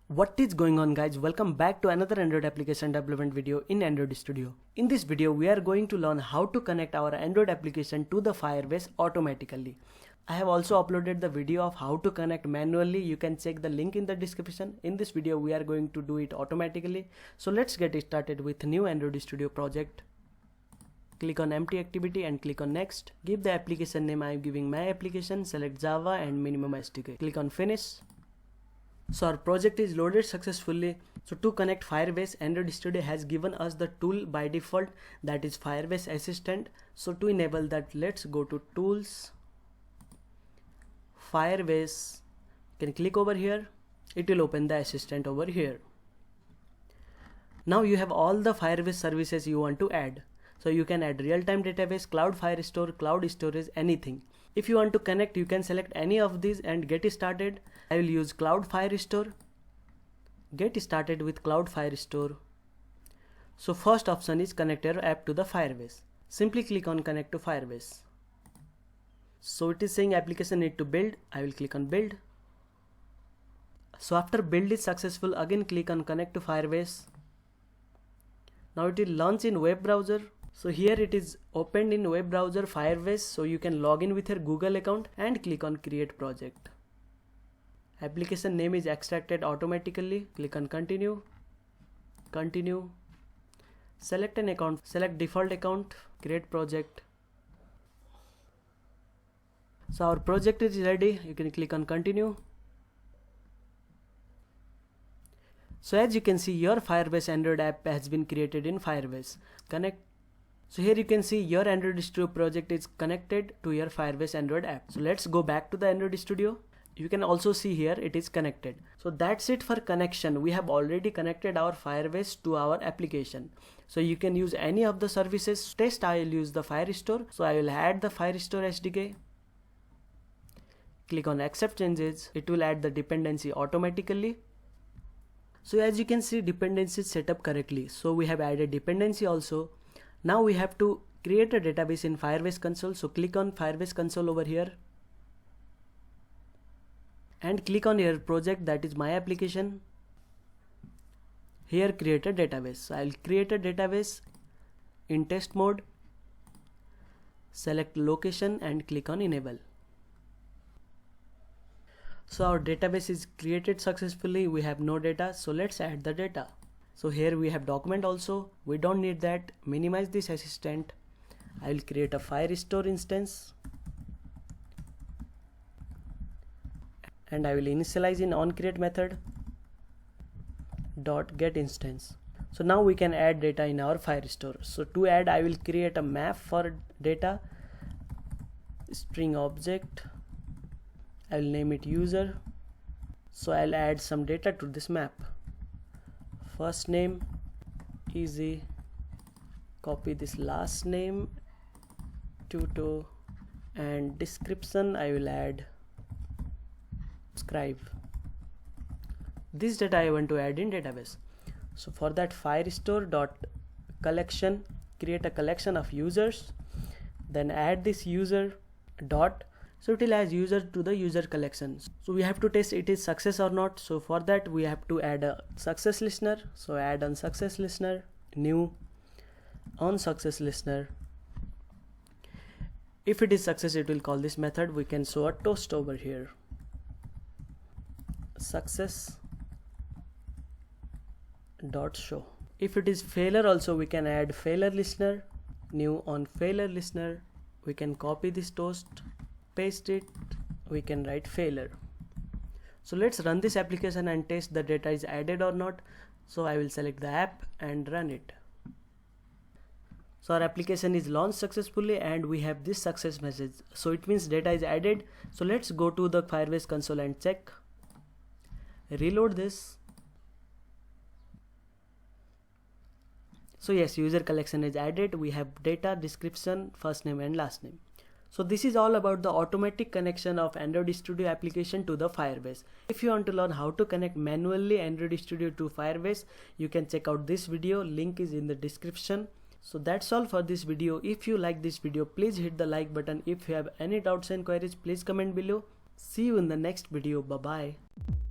What is going on, guys? Welcome back to another Android application development video in Android Studio. In this video we are going to learn how to connect our Android application to the Firebase automatically. I have also uploaded the video of how to connect manually. You can check the link in the description. In this video we are going to do it automatically. So let's get started with new Android Studio project. Click on empty activity and click on next. Give the application name. I am giving my application. Select Java and minimum SDK. Click on finish. So our project is loaded successfully. So to connect Firebase, Android Studio has given us the tool by default, that is Firebase Assistant. So to enable that, let's go to Tools, Firebase. You can click over here. It will open the assistant over here. Now you have all the Firebase services you want to add. So you can add real-time database, cloud Firestore, cloud storage, anything. If you want to connect, you can select any of these and get started. I will use cloud Firestore. Get started with cloud Firestore. So first option is connect your app to the Firebase. Simply click on connect to Firebase. So it is saying application need to build. I will click on build. So after build is successful, again click on connect to Firebase. Now it will launch in web browser. So here it is opened in web browser Firebase, so you can log in with your Google account and click on create project. Application name is extracted automatically. Click on continue. Continue. Select an account. Select default account. Create project. So our project is ready. You can click on continue. So as you can see, your Firebase Android app has been created in Firebase. Connect. So here you can see your Android Studio project is connected to your Firebase Android app. So let's go back to the Android Studio. You can also see here it is connected. So that's it for connection. We have already connected our Firebase to our application. So you can use any of the services. Test, I will use the Firestore. So I will add the Firestore SDK. Click on accept changes. It will add the dependency automatically. So as you can see, dependency is set up correctly. So we have added dependency also. Now we have to create a database in Firebase console. So click on Firebase console over here and click on your project, that is my application. Here create a database. So I'll create a database in test mode. Select location and click on enable. So our database is created successfully. We have no data, so let's add the data. So here we have document also. We don't need that. Minimize this assistant. I will create a Firestore instance and I will initialize in onCreate method dot get instance. So now we can add data in our Firestore. So to add, I will create a map for data, string object. I will name it user. So I'll add some data to this map. First name, easy. Copy this last name, Tuto, and description I will add scribe. This data I want to add in database. So for that, Firestore dot collection, create a collection of users, then add this user dot. So it will add user to the user collection. So we have to test it is success or not. So for that we have to add a success listener. So add on success listener, new on success listener. If it is success, it will call this method. We can show a toast over here. Success dot show. If it is failure also, we can add failure listener, new on failure listener. We can copy this toast, paste it, we can write failure. So let's run this application and test the data is added or not. So I will select the app and run it. So our application is launched successfully and we have this success message. So it means data is added. So let's go to the Firebase console and check. Reload this. So yes, user collection is added. We have data, description, first name and last name. So this is all about the automatic connection of Android Studio application to the Firebase. If you want to learn how to connect manually Android Studio to Firebase, you can check out this video. Link is in the description. So that's all for this video. If you like this video, please hit the like button. If you have any doubts and queries, please comment below. See you in the next video. Bye bye.